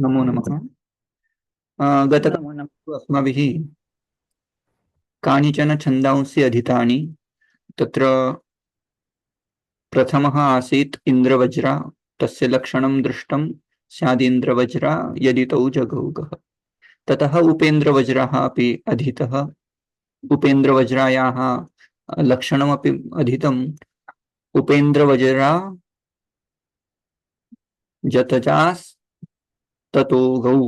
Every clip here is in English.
नमो नमः। नमो नमः। गतकाले अस्माभिः कानिचन छन्दांसि अधीतानि। तत्र प्रथमः आसीत् इन्द्रवज्रा। तस्य लक्षणं दृष्टं स्यादिन्द्रवज्रा यदि तौ जगौगः। ततः उपेन्द्रवज्रः अपि अधीतः। उपेन्द्रवज्रायाः लक्षणमपि अधीतम्। उपेन्द्रवज्रा जतजास्ततो गौ।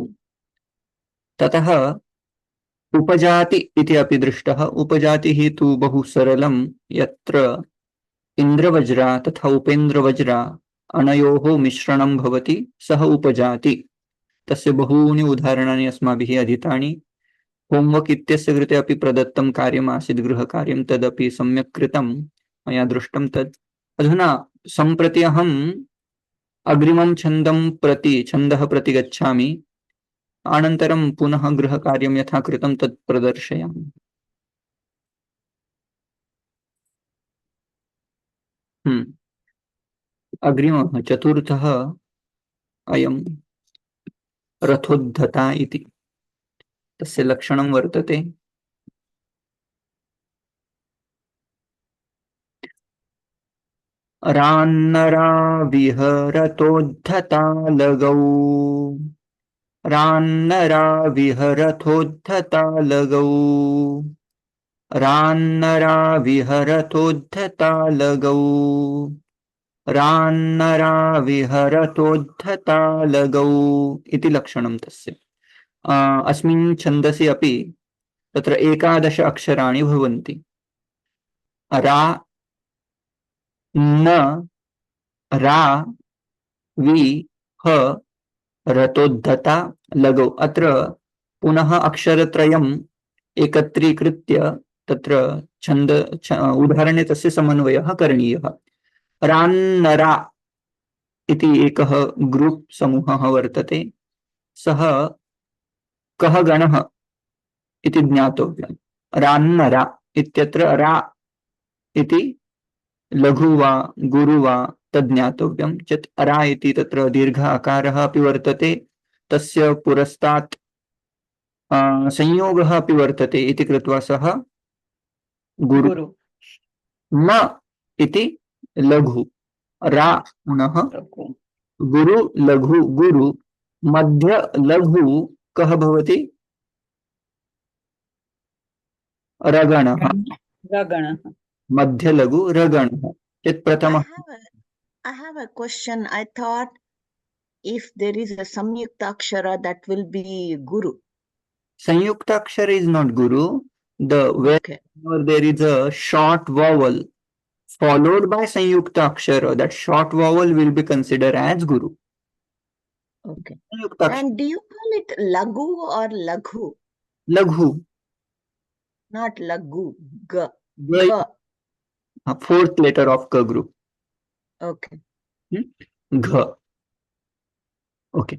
ततः उपजाति इति अपि दृष्टः। उपजातिः तु बहु सरलं, यत्र इन्द्रवज्रा तथा उपेन्द्रवज्रा अनयोः मिश्रणं भवति, सः उपजाति। तस्य बहूनि उदाहरणानि अस्माभिः अधीतानि। होम्वर्क् इत्यस्य कृते अपि प्रदत्तं कार्यमासीत्, गृहकार्यं, तदपि सम्यक् कृतं, मया दृष्टं तत्। अधुना सम्प्रति अहम् अग्रिमं छन्दः प्रति गच्छामि। अनन्तरं पुनः गृहकार्यं यथा कृतं तत् प्रदर्शयामि। अग्रिमः चतुर्थः अयं रथोद्धता इति। तस्य लक्षणं वर्तते रान्नरा विहरतोद्धता लगौ। रान्नरा विहरतोद्धता लगौ। रान्नरा विहरतोद्धता लगौ। रान्नरा विहरतोद्धता लगौ इति लक्षणं तस्य। अस्मिन् छन्दसि अपि तत्र 11 अक्षराणि भवन्ति। रा, न, रा, वि, ह, रतोद्धता लगौ। अत्र पुनः अक्षरत्रयम् एकत्रीकृत्य तत्र उदाहरणे तस्य समन्वयः करणीयः। रान्नरा इति एकः ग्रुप् समूहः वर्तते। सः कः गणः इति ज्ञातव्यम्। रान्नरा इत्यत्र रा इति लघु वा गुरु वा तद् ज्ञातव्यं चेत्। रा इति तत्र दीर्घ आकारः अपि वर्तते, तस्य पुरस्तात् संयोगः अपि वर्तते इति कृत्वा सः गुरु। गुरु न इति लघु। रा पुनः लघु गुरु लघु गुरु। मध्य लघु कः भवति? रगणः। रगणः। मध्य लघु रगणः चेत् प्रथमः। I have a question. I thought if there is a Samyukta Akshara, that will be Guru. Samyuktakshara is not Guru. Okay. Whenever there is a short vowel followed by Samyukta Akshara, that short vowel will be considered as Guru. Okay. Samyukta Akshara. And do you call it Lagu or Laghu? Laghu. Not Lagu. G. G. Fourth letter of K group. Okay. G. Okay.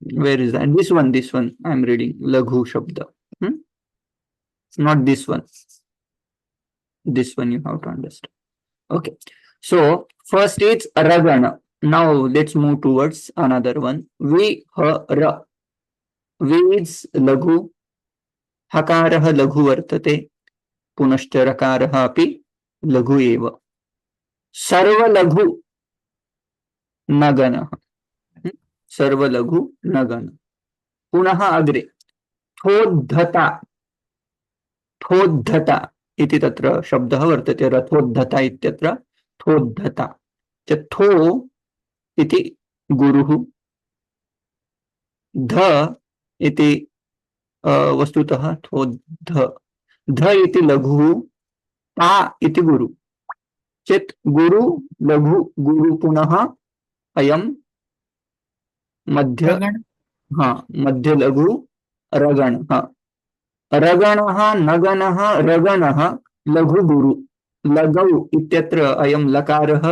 Where is that? This one I'm reading. Laghu Shabda. It's not this one. This one you have to understand. Okay. So first it's Ragana. Now let's move towards another one. Vi, ha, ra. Vi is Laghu. Hakarah Laghu vartate. Punashcha Rakarah api Laghu eva. Sarva Laghu Nagana. Sarva Laghu Nagana. Punaha agre. Thodhata. थोद्धता इति तत्र शब्दः वर्तते। रथोद्धता इत्यत्र थोद्धता च। थो इति गुरुः। ध इति वस्तुतः थोद्ध। ध इति लघुः। ता इति गुरु चेत् गुरु लघु गुरु पुनः अयं मध्य मध्य लघु रगणः। रगणः नगनः रगणः लघु गुरु। लगौ इत्यत्र अयं लकारः।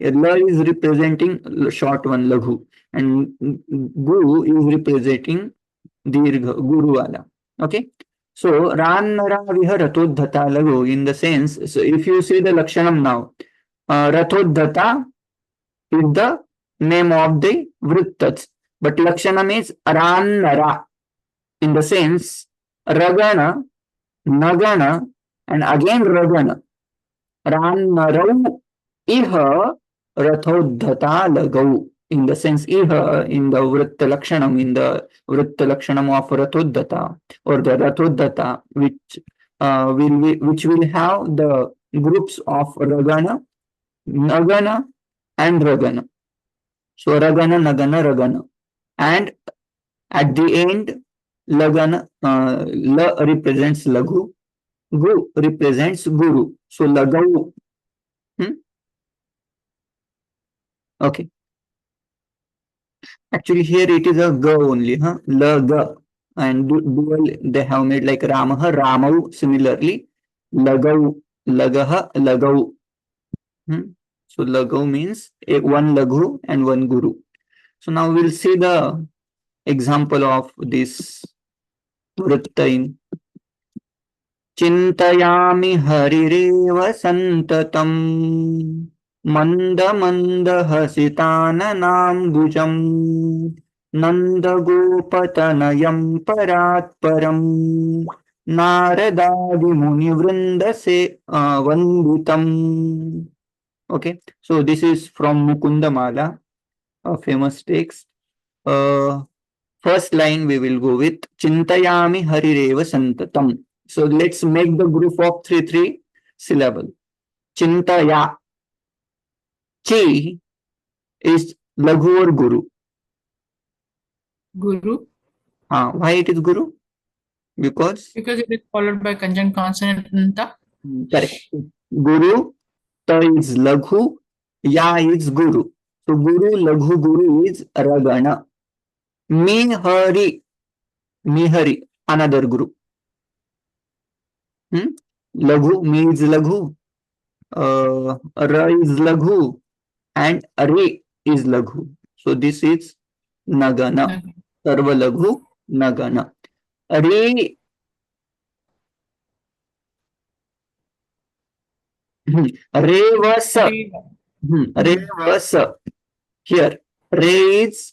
ल is representing short one लघु and गु is representing दीर्घ गुरु वाला. Okay, so रान्नरा विहरतोद्धता लगौ. In the sense, so if you see the lakshanam now, rathoddhata is the name of the Vrittats. But Lakshanam is Rannara. In the sense, Ragana, Nagana, and again Ragana. Rannarau Iha Rathodhata Lagau. In the sense, Iha in the Vritta Lakshanam, in the Vritta Lakshanam of Rathodhata or the Rathodhata, which will have the groups of Ragana, Nagana, and Ragana. So Ragana, Nagana, Ragana. And at the end, Lagana, La represents Laghu, Gu represents Guru. So Lagau. Okay. Actually, here it is a Ga only, huh? Laga. And dual they have made like Ramaha, Ramau. Similarly, Lagau, Lagaha, Lagau. So Lagau means one Laghu and one Guru. So now we'll see the example of this Vrittain. Chintayami harirev santatam manda manda hasitananambujam nandagopatanayam paratparam naradadi munivrinda se vandutam. Okay, so this is from Mukundamala, a famous text. First line we will go with Chintayami harireva santatam. So let's make the group of three syllable. Chintaya. Chi is Laghu or Guru? Guru. Why it is Guru? Because Because it is followed by conjunct consonant Nta. correct. Guru, Ta is Laghu, Ya is Guru. So Guru, Laghu, Guru is Ragana. Mihari, another group. Laghu, Mi is Laghu, Ra is Laghu, and Re is Laghu. So this is Nagana. Sarva Laghu, Nagana. Re. Revasa. Revasa. Here, Re is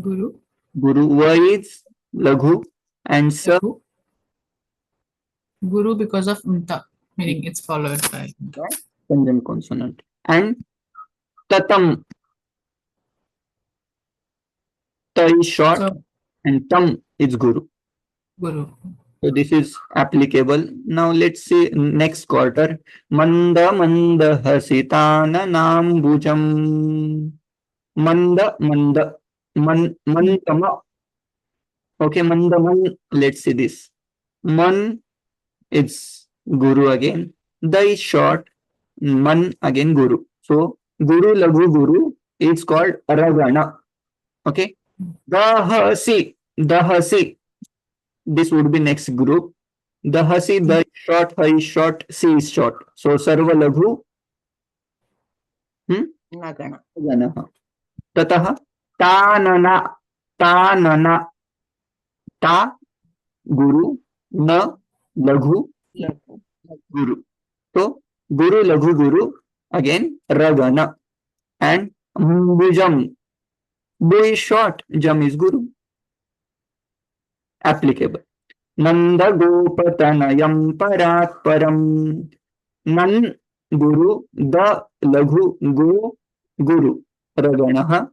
Guru. Va is Laghu, and Sa. Guru because of Nta, meaning it's followed by Conjunct consonant. And Tatam. Ta is short, so, and Tam is Guru. Guru. So this is applicable. Now let's see next quarter. Manda manda hasitana nambujam. Manda manda mandama. Okay, mandaman. Let's see this. Man, it's Guru again. Da is short. Man again Guru. So Guru Laghu Guru is called Ragana. Okay. Dahasi. This would be next group. Dahasi, Da is short, Ha is short, Si is short. So Sarva Laghu. Nagana. Ganaha. Tataha. Tanana. Ta, Guru, Na, Laghu, Laghu. Guru. So Guru, Laghu, Guru, again Ragana. And Bujam. Bu is short, Jam is Guru. Applicable. Nanda Gopatanayam Paratparam. Nan Guru, Da Laghu, Go, Guru. Raganaha.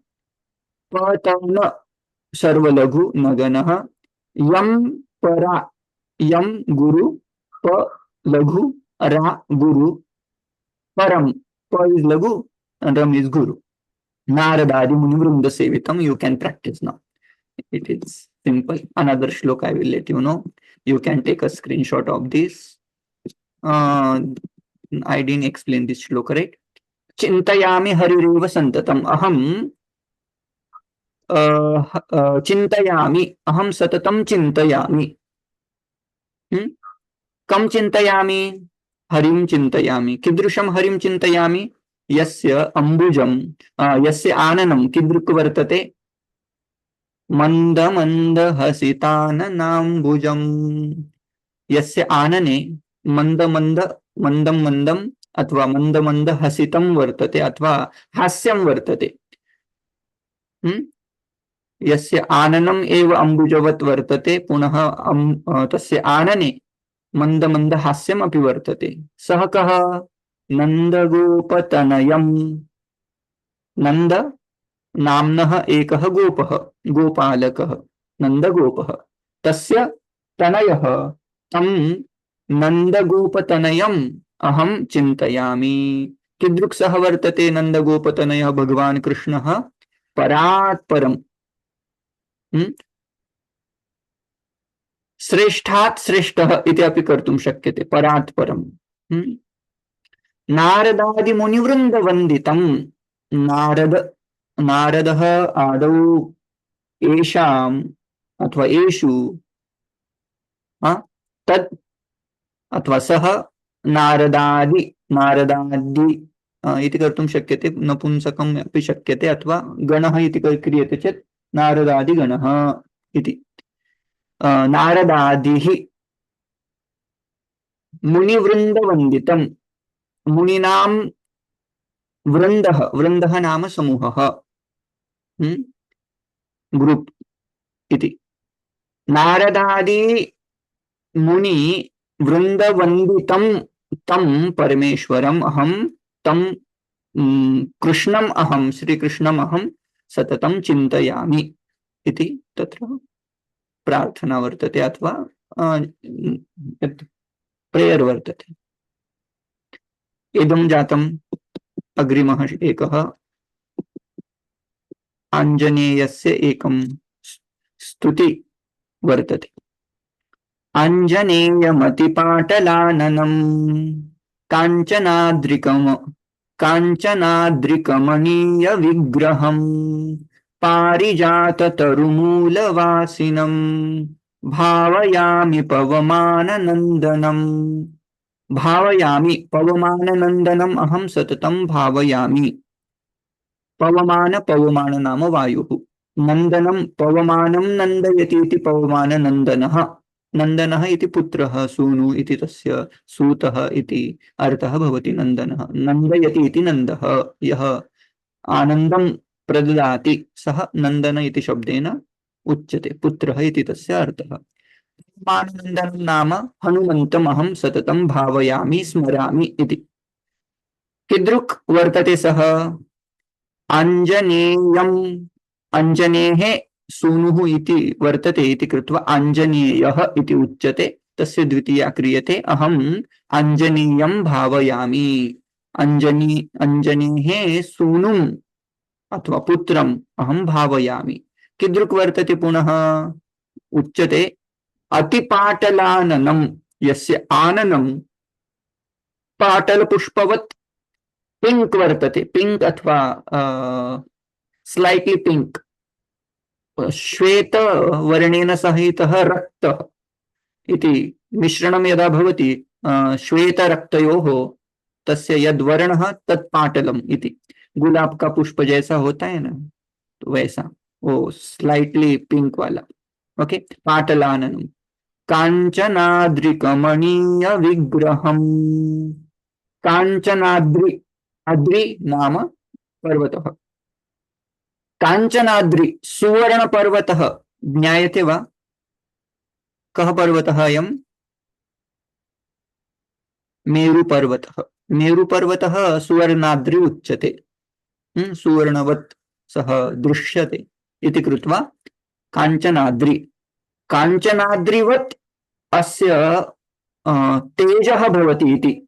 Patana Sarva Laghu, Naganaha. Yam Para, Yam Guru, Pa Laghu, Ra Guru, Param, Pa is Laghu, and Ram is Guru. Naradadi Munivrinda Sevitam, you can practice now. It is simple. Another shloka I will let you know. You can take a screenshot of this. I didn't explain this shloka, right? Chintayami harireva santatam. Aham चिंतयामि अहम सततम चिंतयामि कम चिंतयामि हरिम चिंतयामि कीदृशम हरिम चिंतयामि यस्य अंबुजम यस्य आननं कीदृक् वर्तते मंद मंद हसिताननाम्बुजम यस्य आनने मंद मंद मंदम मंदम अथवा मंद मंद हसितम वर्तते अथवा हास्यम वर्तते यस्य आननम् एव अम्बुजवत् वर्तते पुनः तस्य आनने मंद मंद हास्यमपि वर्तते। सः कः? नन्दगोपतनयम्। नन्द नाम्नः एकः गोपः, गोपालकः, नन्दगोपः। तस्य तनयः, तं नन्दगोपतनयम् अहं चिन्तयामि। कीदृक् सः वर्तते नन्दगोपतनयः भगवान् कृष्णः? परात् परम्, श्रेष्ठात् श्रेष्ठः इति अपि कर्तुं शक्यते, परात् परम्। नारदादिमुनिवृन्दवन्दितं। नारद, नारदः आदौ येषाम् अथवा येषु तत् अथवा सः नारदादि, नारदादि इति कर्तुं शक्यते, नपुंसकम् अपि शक्यते, अथवा गणः इति क्रियते चेत् नारदादिगणः इति। नारदादिः मुनिवृन्दवन्दितं, मुनीनां वृन्दः, वृन्दः नाम समूहः, ग्रुप् इति। नारदादि मुनि वृन्दवन्दितं तं परमेश्वरम् अहं, तं कृष्णम् अहं, श्रीकृष्णम् अहं सततं चिन्तयामि इति तत्र प्रार्थना वर्तते, अथवा प्रेयर् वर्तते। इदं जातम्। अग्रिमः एकः आञ्जनेयस्य एकं स्तुति वर्तते। आञ्जनेयमतिपाटलाननं काञ्चनाद्रिकमणीयविग्रहं पारिजाततरुमूलवासिनं भावयामि पवमाननन्दनम्। भावयामि पवमाननन्दनम् अहं सततं भावयामि। पवमान, पवमान नाम वायुः, नन्दनं पवमानं नन्दयति इति पवमाननन्दनः। नन्दनः इति पुत्रः, सूनु इति तस्य, सूतः इति अर्थः भवति नन्दनः। नन्दयति इति नन्दः, यः आनन्दं प्रददाति सः नन्दन इति शब्देन उच्यते, पुत्रः इति तस्य अर्थः। पवमाननन्दनं नाम हनुमन्तम् अहं सततं भावयामि, स्मरामि इति। कीदृक् वर्तते सः? आञ्जनेयम्, आञ्जनेः सूनुः इति वर्तते इति कृत्वा आञ्जनेयः इति उच्यते, तस्य द्वितीया क्रियते अहम् आञ्जनेयं भावयामि। अंजनेः सूनुम् अथवा पुत्रम् अहं भावयामि। कीदृक् वर्तते पुनः? उच्यते अतिपाटलाननं, यस्य आननं पाटलपुष्पवत् पिंक वर्तते, पिंक अथवा स्लाइटली पिंक, श्वेत वर्णेन सहितः रक्तः इति मिश्रणं यदा भवति श्वेतरक्तयोः, तस्य यद् वर्णः तत् पाटलम् इति। गुलाब का पुष्प जैसा होता है ना, तो वैसा वो स्लाइटली पिंक वाला। ओके, पाटलाननं काञ्चनाद्रिकमणीय विग्रहम्। काञ्चनाद्रि, अद्रि नाम पर्वतः। काञ्चनाद्रि सुवर्णपर्वतः ज्ञायते वा? कः पर्वतः अयं? मेरुपर्वतः। मेरुपर्वतः सुवर्णाद्रि उच्यते, सुवर्णवत् सः दृश्यते इति कृत्वा काञ्चनाद्रि। काञ्चनाद्रिवत् अस्य तेजः भवति इति,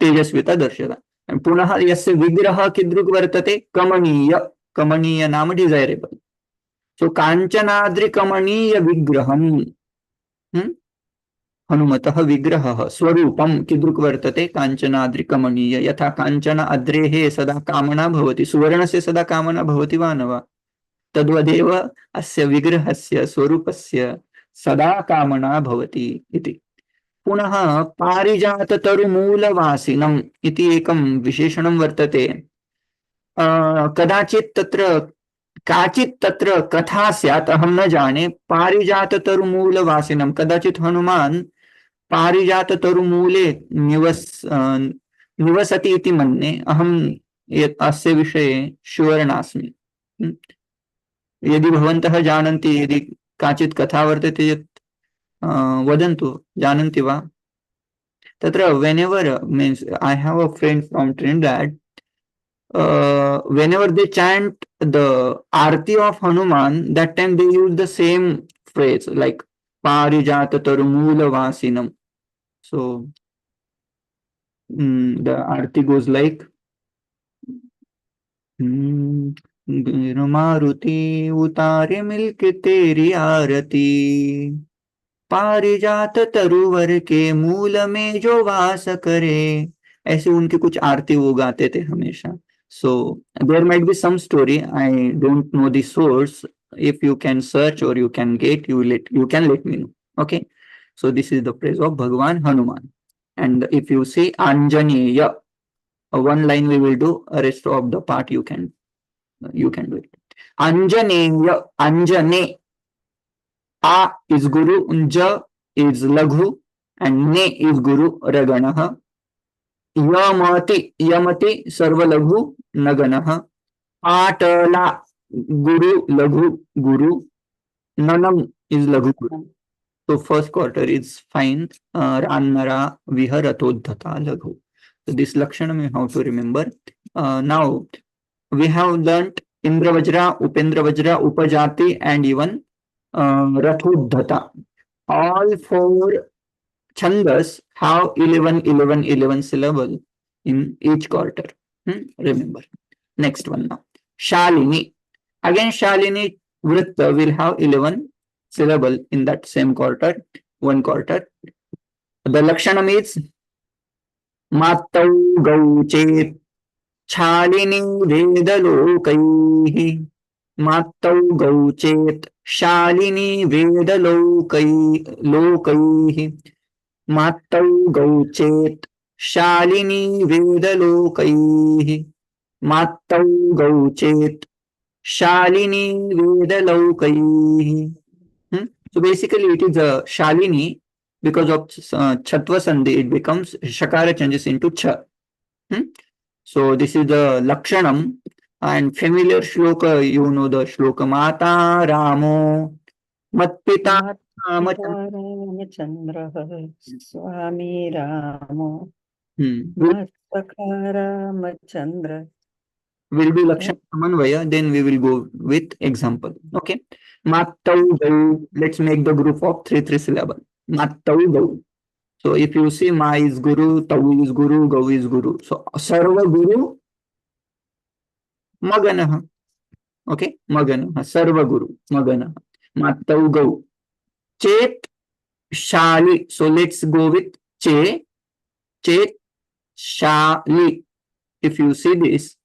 तेजस्विता दर्शयति। पुनः यस्य विग्रहः कीदृक् वर्तते? कमनीय, कमनीय नाम डिसैरेबल। सो काञ्चनाद्रि कमनीय विग्रहम्, हनुमतः विग्रहः स्वरूपं कीदृक् वर्तते? काञ्चनाद्रि कमनीय। यथा काञ्चन अद्रेः सदा कामना भवति, सुवर्णस्य सदा कामना भवति वा न वा? तद्वदेव अस्य विग्रहस्य स्वरूपस्य सदा कामना भवति इति। पुनः पारिजाततरुमूलवासिनम् इति एकं विशेषणं वर्तते। कदाचित् तत्र काचित् तत्र कथा स्यात्, अहं न जाने। पारिजाततरुमूलवासिनं, कदाचित् हनुमान् पारिजाततरुमूले निवसति इति मन्ये। अहं अस्य विषये श्योर् नास्मि। यदि भवन्तः जानन्ति, यदि काचित् कथा वर्तते यत् वदन्तु, जानन्ति वा? तत्र whenever means I have a friend from Trinidad, whenever they chant the Aarti of Hanuman, that time they use the same phrase like Parijata Tarumula Vasinam. So the Aarti goes like Maruti utare milke teri आरती, पारिजात तरुवर के मूल में जो वास करे, ऐसे उनकी कुछ आरती वो गाते थे हमेशा. So there might be some story. I don't know the source. If you can search or you can get, you can let me know. Okay. So this is the praise of Bhagwan Hanuman. And if you say Anjaneya, one line we will do. Rest of the part you can do it. Anjaneya, Anjane. A is Guru, Ja is Laghu, and Ne is Guru Raganaha. Yamati, Yamati, Sarva Laghu, Naganaha. Atala, Guru, Laghu, Guru. Nanam is Laghu Guru. So first quarter is fine. Rannara, Viharatodhata, Laghu. So this Lakshanam you have to remember. Now we have learnt Indra Vajra, Upendra Vajra, Upajati, and even Rathodhata. All four chandas have 11 syllable in each quarter. Remember. Next one now. Shalini. Again, Shalini Vritta will have 11 syllable in that same quarter, one quarter. The Lakshanam is Matau Gauchet Shalini Vedalokaihi. Matau Gauchet Shalini Vedalokaihi. Matau Gauchet Shalini Vedalokaihi. Matau Gauchet Shalini Vedalokaihi. So basically it is a Shalini, because of Chatva Sandhi it becomes Shakara changes into Cha. So this is the Lakshanam. And familiar shloka, you know the shloka Mata Ramo Matpita Ramachandra Swami Ramo will Ramachandra. be Lakshana Samanvaya, then we will go with example. Okay. Mattau Gau. Let's make the group of three syllable. Mattau Gau. So if you see Ma is Guru, Tau is Guru, Gau is Guru. So Sarva Guru Maganaha. Okay. Maganaha. Sarva Guru Maganaha. Mattau Gau. Chet Shali. So let's go with Che. Chet Shali. If you see this,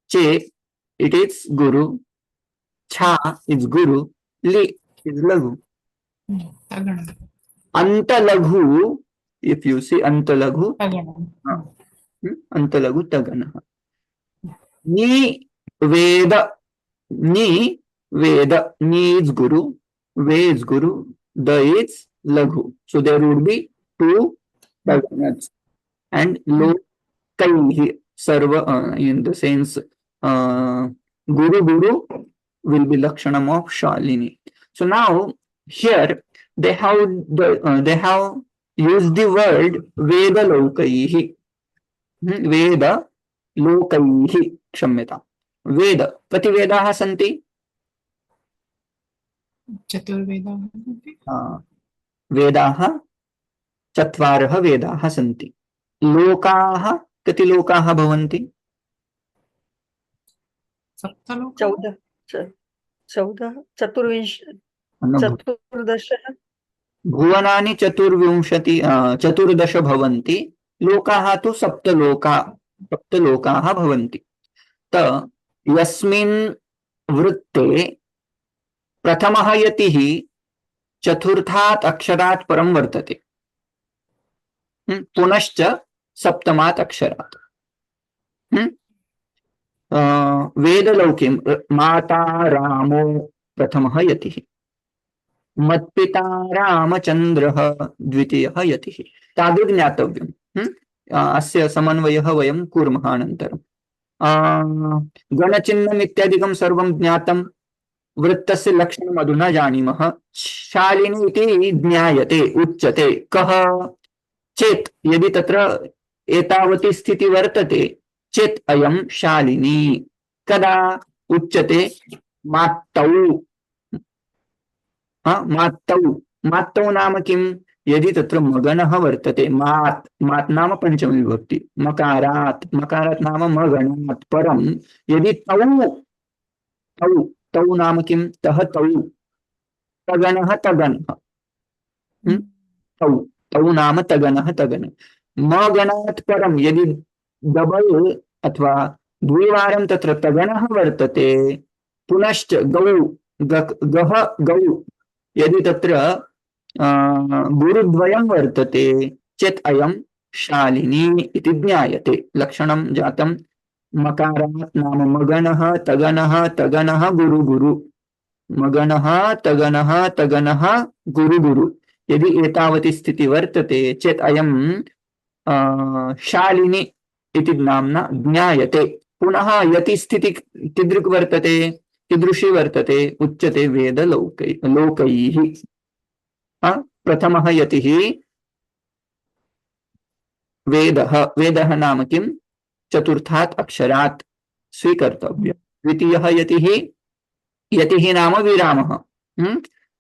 Che, it is Guru. Cha is Guru. Li is Laghu. Tagana. Antalaghu, if you see Antalaghu, Tagana. Antalaghu Taganaha. Ni Veda. Ni Veda. Ni is Guru. Ve is Guru. Da is Laghu. So there would be two Taganas. And Lo Kaihi. Sarva, in the sense Guru will be Lakshanam of Shalini. So now here they have used the word Veda Lokaihi. Veda Lokaihi. Kshamyata. Veda. Kati Vedaha santi? Chaturveda. Vedaha Chatvarah Vedaha santi. Lokaha Kati Lokaha bhavanti? Saptaloka. 14 चतुर्दश भुवनानि चतुर्दश भवन्ति. लोकाः तु सप्तलोकाः भवन्ति. त यस्मिन् वृत्ते प्रथमः यतिः चतुर्थात् अक्षरात् परं वर्तते. पुनश्च सप्तमात् अक्षरात्. वेदलौके माता रामो प्रथमः यतिः. मत्पिता रामचन्द्रः द्वितीयः यतिः. तादृक् ज्ञातव्यम्. अस्य समन्वयः वयं कुर्मः अनन्तरं. गणचिह्नम् इत्यादिकं सर्वं ज्ञातं. वृत्तस्य लक्षणम् अधुना जानीमः। शालिनी इति ज्ञायते, उच्यते। कः चेत् यदि तत्र एतावती स्थितिः वर्तते चेत् अयं शालिनी। कदा उच्यते? मात्तौ। मात्तौ। मात्तौ नाम किम्? यदि तत्र मगनः वर्तते, मात्, मात् नाम पंचमी विभक्ति, मकारात्, मकारात् नाम मगनात् परं यदि तौ, तौ, तौ नाम किम्? तः तौ, तगनः तगनः, तौ, तौ नाम तगनः तगनः। मगनात् परं यदि डबल अथवा द्विवारं तत्र तगनः वर्तते, पुनश्च गौ, गः गौ, यदि तत्र गुरुद्वयं वर्तते चेत् अयं शालिनी इति ज्ञायते। लक्षणं जातं। मकारात् नाम मगनः तगनः, तगनः गुरु गुरु, मगनः तगनः, तगनः गुरु गुरु। यदि एतावती स्थितिः वर्तते चेत् अयं शालिनी इति नाम्ना ज्ञायते। पुनः यति स्थितिः कीदृक् वर्तते, कीदृशी वर्तते? उच्यते वेदलोकैः। प्रथमः यतिः वेदः, वेदः नाम किम्? चतुर्थात् अक्षरात् स्वीकर्तव्यः। द्वितीयः यतिः, यतिः नाम विरामः,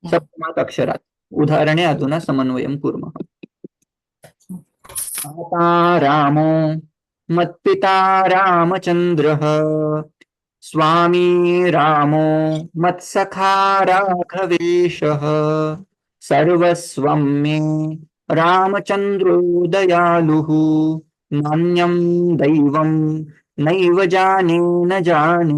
सप्तमात् अक्षरात्। उदाहरणे अधुना समन्वयं कुर्मः। माता रामो मत्पिता रामचन्द्रः, स्वामी रामो मत्सखा राघवेशः, सर्वस्वं मे रामचन्द्रो दयालुः, नान्यं दैवं नैव जाने न जाने।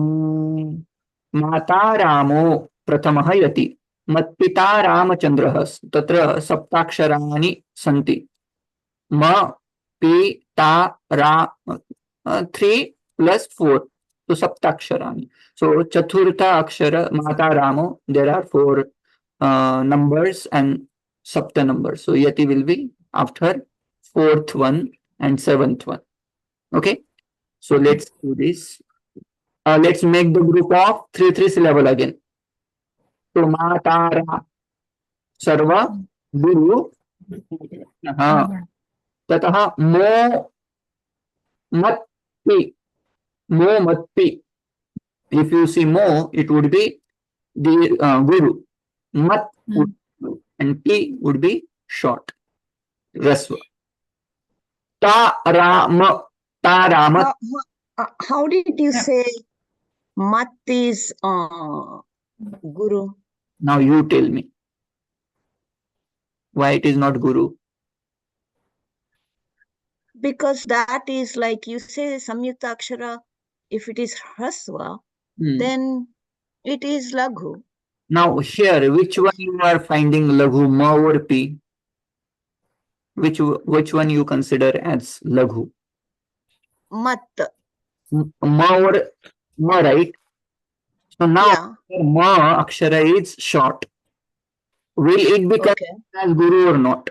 माता रामो प्रथमः यति, मत्पिता रामचन्द्रः, तत्र सप्ताक्षराणि सन्ति। म पि ता रा 3 + 4, so सप्ताक्षराणि। So चतुर्थ अक्षर माता रामो, there are 4 numbers and sapta numbers. So yati will be after 4th one and 7th one. Okay, so let's do this. Let's make the group of 3 syllable again. So mata ra sarva guru ततः मो मत्पि, मो मत्पि. If you see mo, it would be the guru. Mat would, and pi would be short. Rasva. Ta rama, ta rama. How did you say mat is guru? Now you tell me why it is not guru. Because that is like you say samyukta akshara, if it is hrasva, then it is laghu. Now here, which one you are finding laghu, ma or pi? Which one you consider as laghu? Mat. Ma or ma, right? So now ma akshara is short. Will it be considered as guru or not?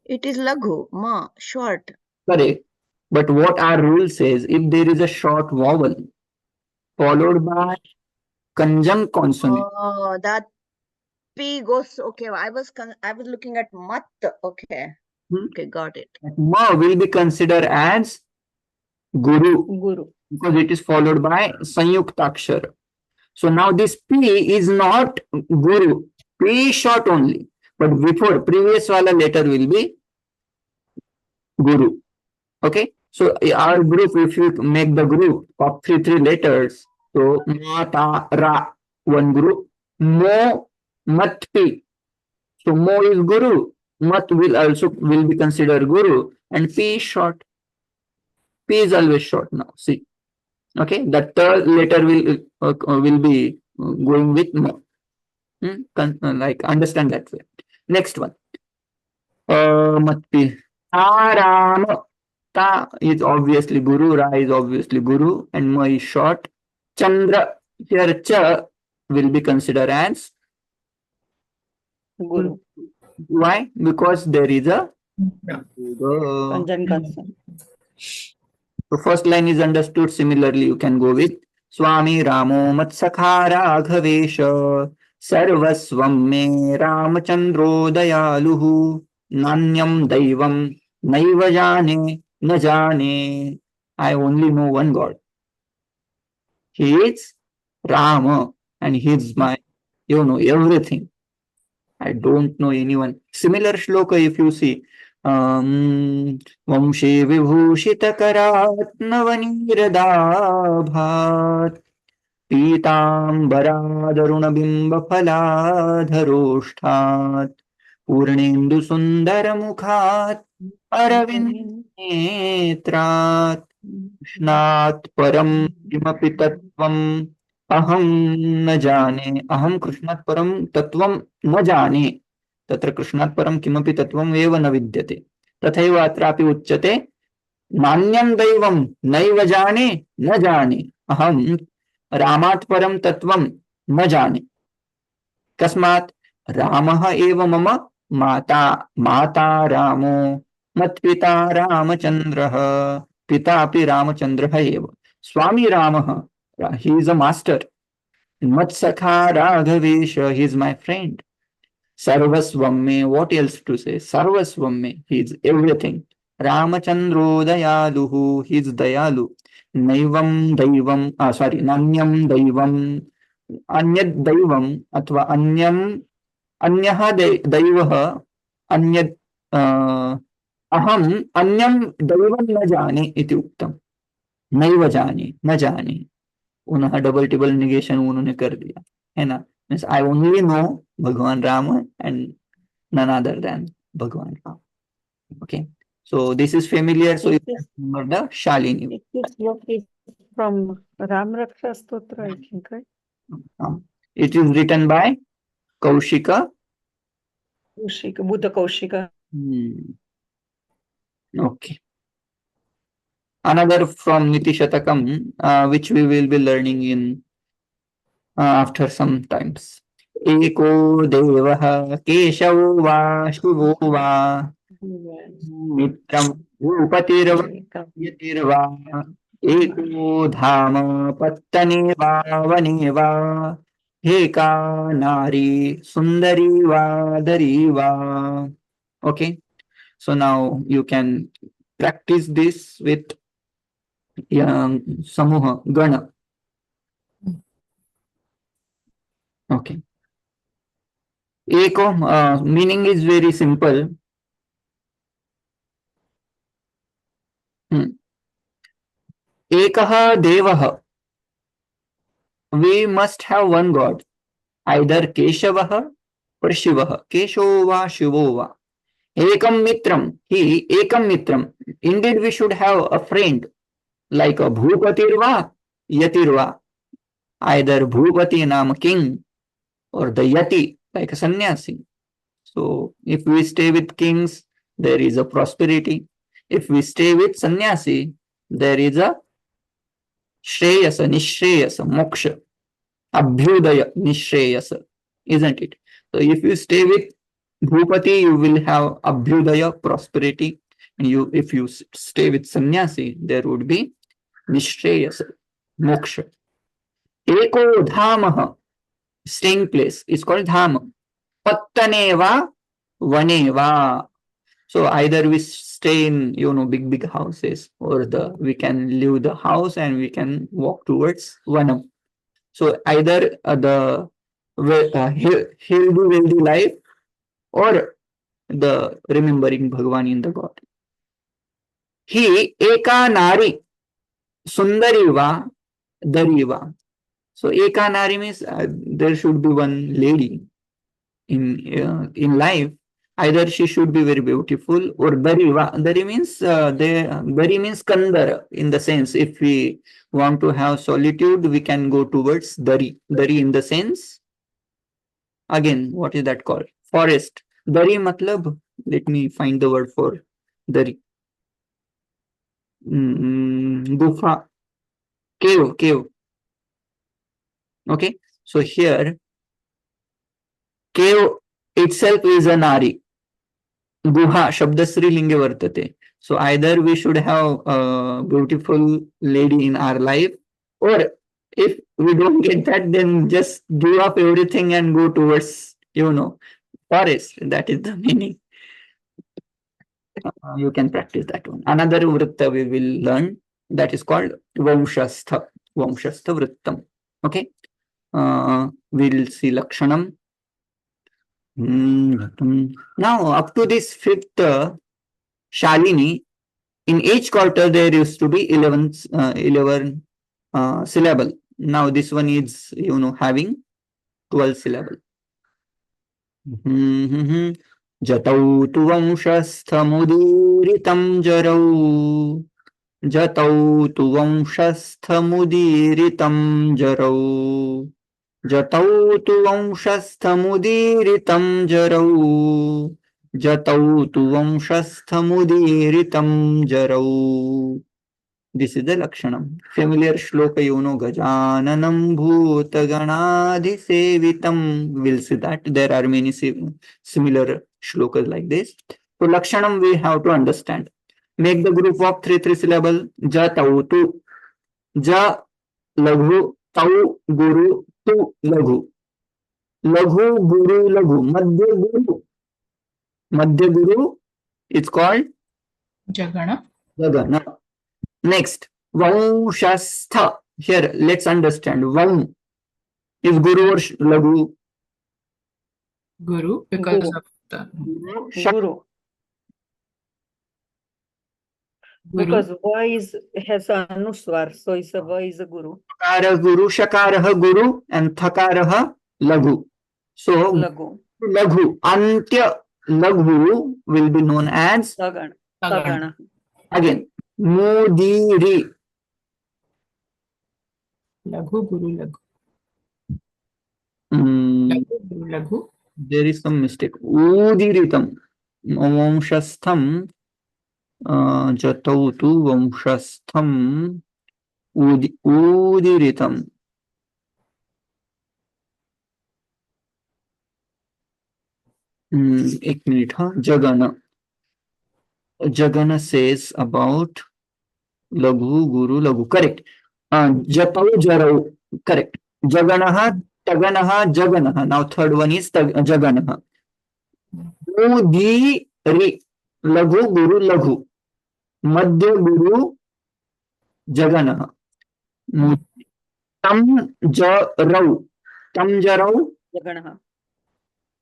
It is laghu, ma, short. Correct. But what our rule says, if there is a short vowel followed by conjunct consonant. Oh, that P goes, okay. I was looking at mat. Okay. Okay, got it. Ma will be considered as guru. Guru. Because it is followed by sanyukta akshara. So now this P is not guru. P is short only. But before previous wala letter will be guru. Okay. So our group, if you make the group of 3 letters, so ma, ta, ra, one group. Mo, mat, pi. So mo is guru. Mat will be considered guru, and pi is short. P is always short now. See. Okay. The third letter will be going with mo. Like understand that way. Next one. Matpi. Aram. Ta is obviously guru. Ra is obviously guru. And ma is short. Chandra. Here cha will be considered as Guru. Why? Because there is a Conjunct consonant. So first line is understood. Similarly, you can go with स्वामी रामो मत्सखा राघवेश सर्वस्वं मे रामचंद्रो दयालुः नान्यं दैवं नैव जाने न जाने. I only know one God. He is Rama and he is my, everything. I don't know anyone. Similar shloka if you see. वंशे विभूषितकरात्नवनीरदाभात् पीताम्बरादरुणबिम्बफलाधरोष्ठात् पूर्णेन्दुसुन्दरमुखात् Arvind कृष्णात् परं किमपि तत्त्वम् अहं न जाने. अहं कृष्णात् परं तत्त्वं न जाने. तत्र कृष्णात् परं किमपि तत्त्वम् एव न विद्यते. तथैव अत्रापि उच्यते नान्यं दैवं नैव जाने न जाने. अहं रामात् परं तत्त्वं न जाने. कस्मात्? रामः एव मम माता. माता रामो मत्पिता रामचन्द्रः. पिता अपि रामचन्द्रः एव. स्वामी रामः, he is a master. Matsakha Raghavesha, he is my friend. Sarvasvam me, what else to say? Sarvasvam me, he is everything. Ramachandro Dayaluhu, he is Dayalu. Naivam Daivam, Nanyam Daivam, Anyad Daivam, Atva Anyam, Anyaha Daivaha, Anyad Aham, Anyam Daivam न जाने इति उक्तम. नैव जाने, न जाने. उन्हें double टिबल negation उन्होंने कर दिया, है ना. मीन्स आई ओनली नो भगवान Ram and none other than Bhagwan Ram. Okay, so this is familiar. So you can remember the Shalini. It is what is from Ram Raksha Stotra, I think, right? It is written by Kaushika. Kaushika, Buddha Kaushika. Okay. Another from Niti Shatakam, which we will be learning in after some times. Eko Devah Keshavo Va Shubho Va Mitram Upatirva Eko Dhama Pattane Va Vane Va Heka Nari Sundari Va Dari Va. Okay, so now you can practice this with Samuha Gana. Okay. Eko meaning is very simple. Ekaha Devaha. We must have one God, either Keshavaha or Shivaha. Keshova, Shivova. Ekam Mitram. He Ekam Mitram. Indeed, we should have a friend like a Bhupatirva, Yatirva. Either Bhupati Nam king or the Yati like a sannyasi. So if we stay with kings, there is a prosperity. If we stay with sannyasi, there is a Shreyasa, Nishreyasa, Moksha, Abhyudaya, Nishreyasa, isn't it? So if you stay with Bhupati, you will have Abhyudaya, prosperity. And if you stay with sannyasi, there would be Nishreyasa, Moksha. Eko Dhamaha, staying place is called Dhama. Pattaneva, Vaneva. So either we stay in big houses, or we can leave the house and we can walk towards Vanam. So either the healthy life or the remembering Bhagavan in the God. He Eka Nari Sundariva Dariva. So Eka Nari means there should be one lady in life. Either she should be very beautiful, or Dariva. Dari means Dari means Kandara, in the sense if we want to have solitude, we can go towards Dari. Dari in the sense, again, what is that called? Forest. Dari matlab, let me find the word for Dari. Gufa. Cave. Okay, so here cave itself is a Nari. Guha, Shabdasri Linge Vartate. So either we should have a beautiful lady in our life, or If we don't get that, then just give up everything and go towards, forest. That is the meaning. You can practice that one. Another vritta we will learn, that is called Vamshastha. Vamshastha vrittam. Okay. We'll see Lakshanam. Now, up to this fifth Shalini, in each quarter there used to be 11 syllable. Now this one is, having 12 syllable. Jatau tu vamshasthamudiritam jarau. Jatau tu vamshasthamudiritam jarau. Jatau tu vamshasthamudiritam jarau. Jatau tu vamshasthamudiritam jarau. This is the Lakshanam. Familiar shloka, Gajananam Bhutaganadhi Sevitam. We'll see that. There are many similar shlokas like this. So Lakshanam we have to understand. Make the group of three syllable. Ja tau tu. Ja laghu. Tau guru. Tu laghu. Laghu guru laghu. Madhya guru. Madhya guru. It's called Jagana. Jagana. Next, Vamshastha. Here, let's understand. Vam is Guru or Laghu? Guru, because Guru. of the Guru. Guru. Because has anuswar, so it's a va is a guru. Shakara Guru, Shakaraha Guru, and Thakaraha Laghu. So, Lagu. Laghu, Antya Laghu will be known as, Tagana. Tagana. Tagana. again, Mudiri. Laghu, Guru, Laghu. Hmm, Laghu, Guru, Laghu. there is some mistake. Udiritam. Vamshastham. Jatautu Vamshastham. Udiritam. एक minute हाँ जगना Jagana says about Laghu, Guru, Laghu. Correct. Jatau, Jarau. Correct. Jaganaha, Taganaha, Jaganaha. Now third one is Jaganaha. Udiri, Laghu, Guru, Laghu. Madhya Guru, Jaganaha. Tam Jarau. Tam Jarau. Jagana.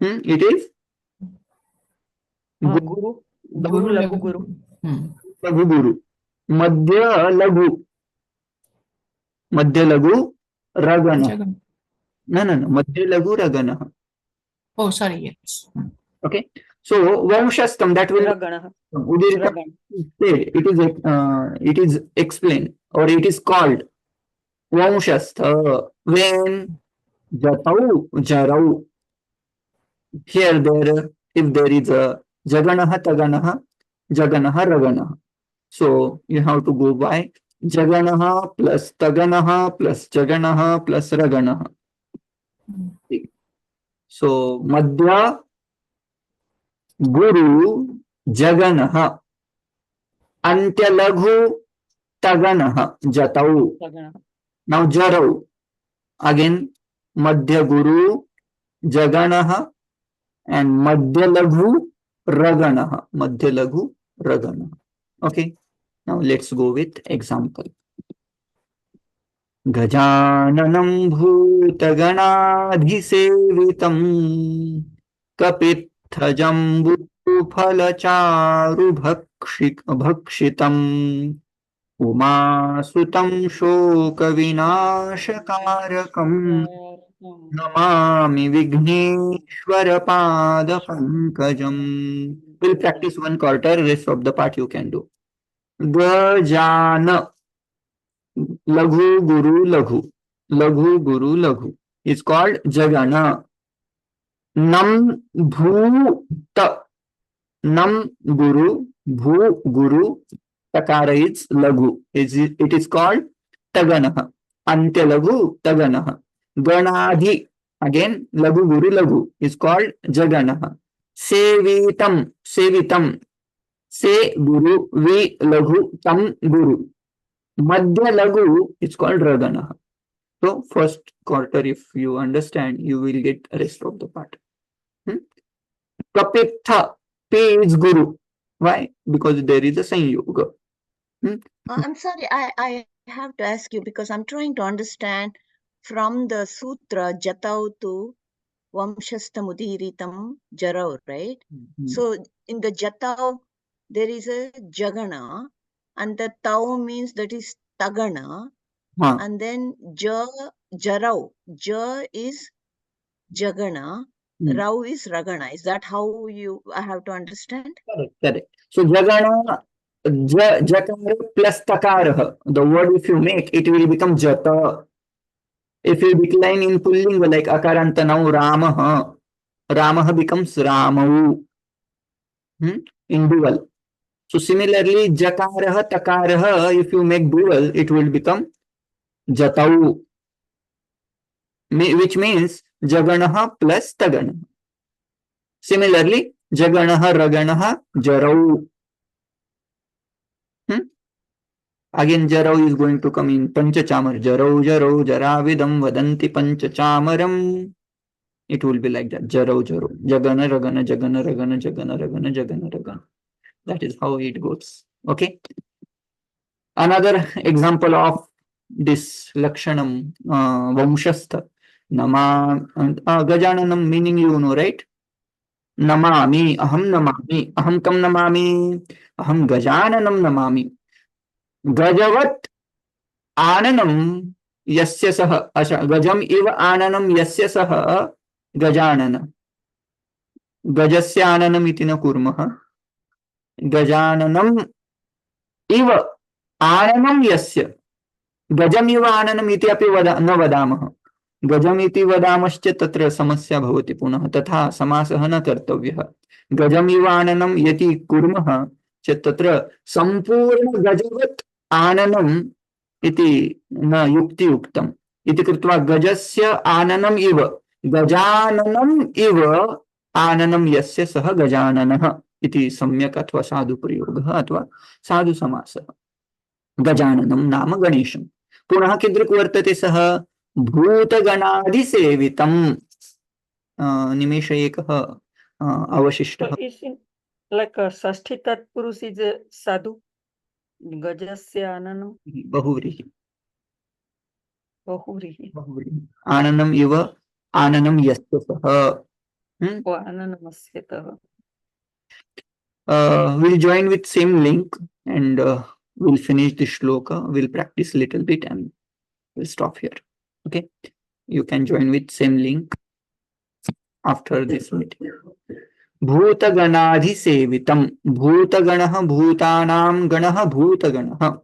It is Guru. Guru, Lagu, Guru. Laghu Guru. Madhya Laghu. Madhya Laghu Ragana. Jagana. No. Madhya Laghu Ragana. Oh, sorry, yes. Okay. So Vamshastham, that will Ragana. Udiritam said, it is explained or it is called Vamshastha when Jatau Jarau. Here there, if there is a Jaganaha Taganaha, Jaganaha Raganaha. So you have to go by Jaganaha plus Taganaha plus Jaganaha plus Raganaha. So Madhya Guru Jaganaha. Antya Laghu Taganaha Jatau. Tagana. Now Jarau. Again Madhya Guru Jaganaha and Madhya Laghu Raganaha. Madhya Laghu Raganaha. Okay. Now let's go with example. Gajananam bhutaganadhisevitam kapithajambu phalacharu bhakshitam umasutam shoka vinashakarakam namami Vigneshwara pada pankajam. We'll practice one quarter, rest of the part you can do. Gajana. Laghu Guru Laghu. Laghu Guru Laghu. It's called Jagana. Nam Bhuta. Nam Guru. Bhu Guru. Takara is Laghu. It is called Taganaha. Antya Laghu Taganaha. Ganadhi. Again, Laghu Guru Laghu is called Jaganaha. Sevitam. Sevitam. Se Guru. Vi Laghu. Tam Guru. Madhya Laghu is called Raganaha. So first quarter, if you understand, you will get rest of the part. Kapitha, P is Guru. Why? Because there is a Sanyuga. I'm sorry, I have to ask you because I'm trying to understand from the sutra Jatau to Vamshastamudiritam Jarau, right? So in the Jatau, there is a Jagana, and the Tau means that is Tagana, and then Jarau, Ja is Jagana, Rau is Ragana. Is that how I have to understand? Correct. So Jagana, Jakara plus Takara. The word if you make, it will become Jata. If you decline in Pullinga like Akarantanau Ramaha, Ramaha becomes Ramau. In dual. So similarly, Jakaraha, Takaraha, if you make dual, it will become Jatau. Which means Jaganaha plus Tagana. Similarly, Jaganaha, Raganaha, Jarau. Again, Jarau is going to come in Panchachamar. Jarau, Jaravidam, Vadanti Panchachamaram. It will be like that. Jarau. Jagana, Ragana, Jagana. That is how it goes. Okay. Another example of this Lakshanam, Vamshastha. Gajananam meaning you know, right? Namami, aham kam namami, aham gajananam namami. Gajavat ananam yasya saha, gajam iva ananam yasya saha gajanana. Gajasya ananam iti na kurmaha. Gajananam iva ananam yasya. Gajam iva ananam iti api न वदामः. गजम इति वदामश्च तत्र समस्या भवति पुनः तथा समासः न कर्तव्यः. गजम इव आननं यदि कुर्मः चेत् तत्र सम्पूर्ण गजवत् आननम् इति न युक्तियुक्तम् इति कृत्वा गजस्य आननम् इव गजाननम् इव आननं यस्य सः गजाननः इति सम्यक् अथवा साधु प्रयोगः अथवा साधु समासः. गजाननं नाम गणेशं. पुनः कीदृक् वर्तते सः भूतगणाधिसेवितं. निमेष एकः अवशिष्टः. So is it like a Sashti Tatpurush is a sadhu? Gajasya ananam बहुव्रीहि. bahuvrihi. आननम् इव आननं यस्य सः. O ananamasya. We'll join with same link and we'll finish the shloka. We'll practice little bit and we'll stop here. Okay. You can join with same link after this meeting. भूतगणाधिसेवितं. भूतगणः भूतानां गणः भूतगणः.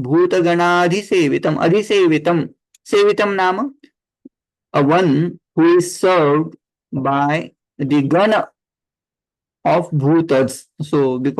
भूतगणाधिसेवितं. अधिसेवितं. सेवितं नाम a one who is served by the gana of bhutas. So because